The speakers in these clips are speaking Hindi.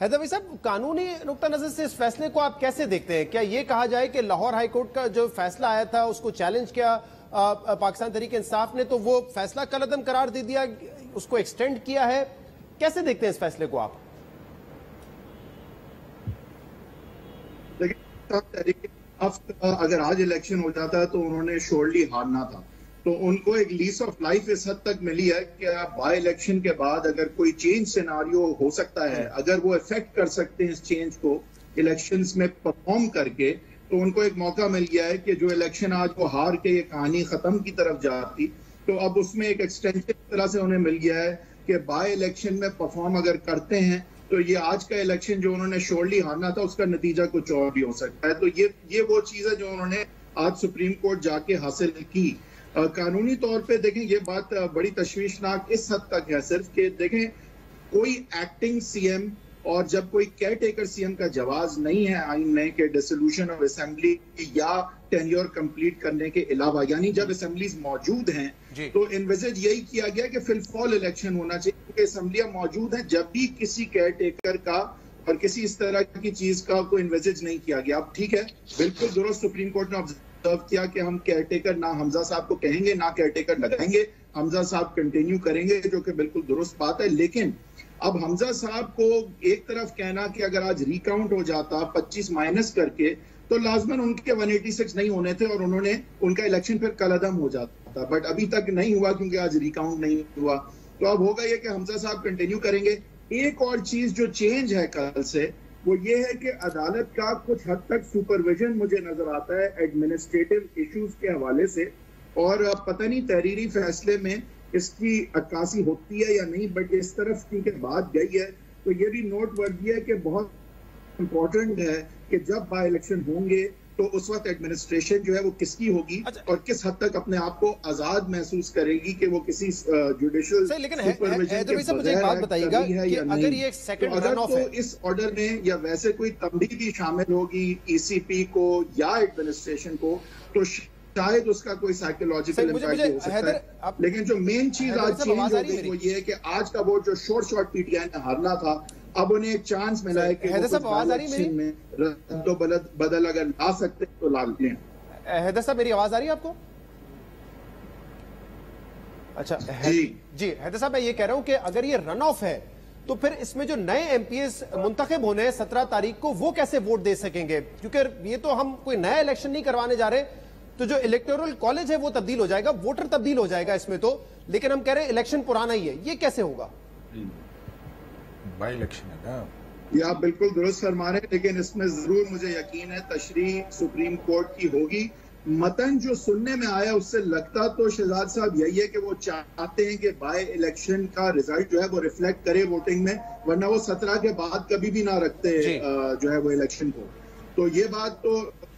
हैदर भाई साहब, कानूनी नुक्ता नजर से इस फैसले को आप कैसे देखते हैं? क्या ये कहा जाए कि लाहौर हाईकोर्ट का जो फैसला आया था उसको चैलेंज किया पाकिस्तान तहरीक इंसाफ ने, तो वो फैसला कलअदम करार दे दिया, उसको एक्सटेंड किया है? कैसे देखते हैं इस फैसले को आप? देखिए, अगर आज इलेक्शन हो जाता तो उन्होंने श्योरली हारना था, तो उनको एक लीज ऑफ लाइफ इस हद तक मिली है कि बाय इलेक्शन के बाद अगर कोई चेंज सिनारियो हो सकता है, अगर वो इफेक्ट कर सकते हैं इस चेंज को इलेक्शंस में परफॉर्म करके, तो उनको एक मौका मिल गया है कि जो इलेक्शन आज वो हार के ये कहानी खत्म की तरफ जाती, तो अब उसमें एक एक्सटेंशन तरह से उन्हें मिल गया है कि बाय इलेक्शन में परफॉर्म अगर करते हैं तो ये आज का इलेक्शन जो उन्होंने श्योरली हारना था उसका नतीजा कुछ और भी हो सकता है। तो ये वो चीज है जो उन्होंने आज सुप्रीम कोर्ट जाके हासिल की। कानूनी तौर पे देखें, ये बात बड़ी तशवीशनाक इस हद तक है सिर्फ कि देखें, कोई एक्टिंग सीएम और जब कोई केयर टेकर सीएम का जवाब नहीं है आइन में कि डिसोल्यूशन ऑफ असेंबली या टेन्योर कंप्लीट करने के अलावा, यानी जब असेंबलीज मौजूद हैं तो इन्विजिज यही किया गया कि फिल फॉल इलेक्शन होना चाहिए, क्योंकि असेंबलियां मौजूद हैं जब भी किसी केयर टेकर का और किसी इस तरह की चीज का कोई इन्विजिज नहीं किया गया। अब ठीक है, बिल्कुल दुरुस्त सुप्रीम कोर्ट ने ऑब्जर्व किया कि हम केयर टेकर ना हमजा साहब को कहेंगे ना केयर टेकर लगाएंगे, हमजा साहब कंटिन्यू करेंगे, जो कि बिल्कुल दुरुस्त बात है। लेकिन अब हमजा साहब को एक तरफ कहना कि अगर आज रिकाउंट हो जाता 25 माइनस करके, तो लाजमन उनके 186 नहीं होने थे और उनका इलेक्शन फिर कलअदम हो जाता, बट अभी तक नहीं हुआ क्योंकि आज रिकाउंट नहीं हुआ। तो अब होगा ये कि हमजा साहब कंटिन्यू करेंगे। एक और चीज जो चेंज है कल से, वो ये है कि अदालत का कुछ हद तक सुपरविजन मुझे नजर आता है एडमिनिस्ट्रेटिव इश्यूज के हवाले से, और पता नहीं तहरीरी फैसले में इसकी अक्कासी होती है या नहीं, बट इस तरफ क्योंकि बात गई है तो ये भी नोट वर्दी है कि बहुत इंपॉर्टेंट है कि जब बाय इलेक्शन होंगे तो उस वक्त एडमिनिस्ट्रेशन जो है वो किसकी होगी और किस हद तक अपने आप को आजाद महसूस करेगी कि वो किसी जुडिशियल सुपरविजन के बगैर बात बताइएगा कि अगर ये सेकंड रन ऑफ है, इस ऑर्डर में या वैसे कोई तब्दीली भी शामिल होगी ईसीपी को या एडमिनिस्ट्रेशन को, तो शायद उसका कोई साइकोलॉजिकल इम्पैक्ट हो सकता है। लेकिन जो मेन चीज आज चेंज हो गई वो ये है कि आज का वोट जो शॉर्ट पीटीआई ने हारना था, अब उन्हें एक चांस मिला है कि में रद्दो बदल अगर ला सकते तो ला लें। हैदर साहब, मेरी आवाज आ रही है आपको? अच्छा जी हैदर साहब, मैं ये कह रहा हूं कि अगर ये रन ऑफ है तो फिर इसमें जो नए एमपीएस मुंतखब होने हैं 17 तारीख को, वो कैसे वोट दे सकेंगे? क्योंकि ये तो हम कोई नया इलेक्शन नहीं करवाने जा रहे, तो जो इलेक्टोरल कॉलेज है वो तब्दील हो जाएगा, वोटर तब्दील हो जाएगा इसमें तो, लेकिन हम कह रहे हैं इलेक्शन पुराना ही है, ये कैसे होगा? बाय इलेक्शन है ना, ये आप बिल्कुल दुरुस्त फरमा रहे हैं, लेकिन इसमें जरूर मुझे यकीन है तशरीह सुप्रीम कोर्ट की होगी। मतन जो सुनने में आया उससे लगता तो शहजाद साहब यही है कि वो चाहते हैं कि बाय इलेक्शन का रिजल्ट जो है वो रिफ्लेक्ट करे वोटिंग में, वरना वो 17 के बाद कभी भी ना रखते जो है वो इलेक्शन को। तो ये बात तो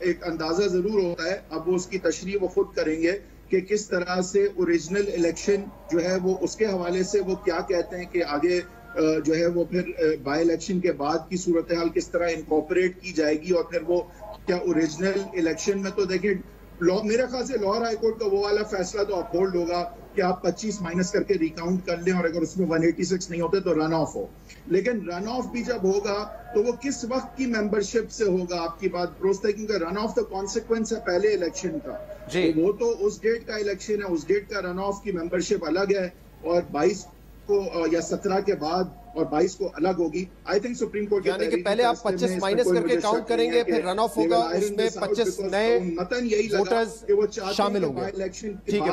एक अंदाजा जरूर होता है, अब वो उसकी तशरीह वो खुद करेंगे कि किस तरह से ओरिजिनल इलेक्शन जो है वो उसके हवाले से वो क्या कहते हैं कि आगे जो है वो फिर बाय इलेक्शन के बाद की सूरत हाल किस तरह इनकॉर्पोरेट की जाएगी, और फिर वो क्या ओरिजिनल इलेक्शन में, तो देखिए मेरे ख्याल से लाहौर हाईकोर्ट का वो वाला फैसला तो अपहोल्ड होगा कि आप 25 माइनस करके रिकाउंट कर लें और अगर उसमें 186 नहीं होते तो रन ऑफ हो। लेकिन रन ऑफ भी जब होगा तो वो किस वक्त की मेंबरशिप से होगा, आपकी बात दुरुस्त है, क्योंकि रन ऑफ तो कॉन्सिक्वेंस है पहले इलेक्शन का, तो वो तो उस डेट का इलेक्शन है, उस डेट का रन ऑफ की मेंबरशिप अलग है, और 22 को या 17 के बाद और 22 को अलग होगी। आई थिंक सुप्रीम कोर्ट यानी कि पहले आप 25 माइनस करके काउंट करेंगे, फिर रन ऑफ होगा, उसमें 25 नए वोटर्स शामिल होंगे। ठीक है।